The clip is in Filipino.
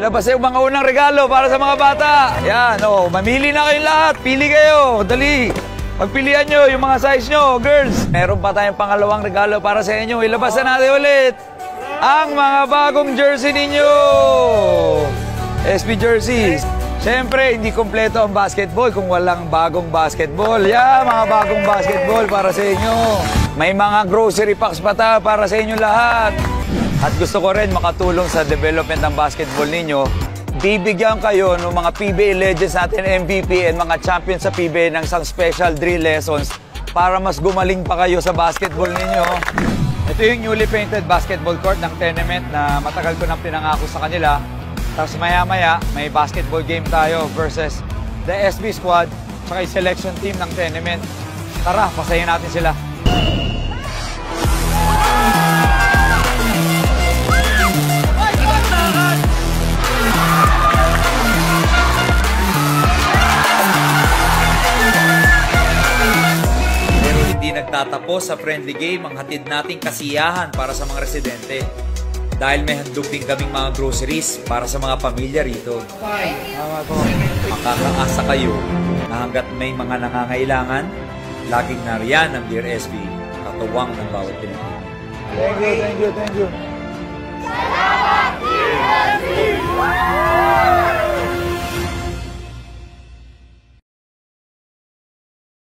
Labas yung mga unang regalo para sa mga bata. Yan, oh, mamili na kayong lahat. Pili kayo, dali. Pagpilian nyo yung mga size nyo, girls. Meron pa tayong pangalawang regalo para sa inyo. Ilabas na natin ulit ang mga bagong jersey ninyo. SB jerseys. Siyempre, hindi kompleto ang basketball kung walang bagong basketball. Yeah, mga bagong basketball para sa inyo. May mga grocery packs pa para sa inyo lahat. At gusto ko rin makatulong sa development ng basketball ninyo. Bibigyan kayo ng mga PBA legends natin, MVP and mga champions sa PBA ng isang special drill lessons para mas gumaling pa kayo sa basketball ninyo. Ito yung newly painted basketball court ng Tenement na matagal ko nang pinangako sa kanila. Tapos maya-maya, may basketball game tayo versus the SB squad tsaka yung selection team ng Tenement. Tara, pasayin natin sila. Nagtatapos sa friendly game ang hatid nating kasiyahan para sa mga residente. Dahil may handog din kaming mga groceries para sa mga pamilya rito. Makakaasa kayo na hanggat may mga nangangailangan, laging nariyan ang Dear SB, katuwang ng bawat Pilipino. Thank you. Salamat, Dear SB!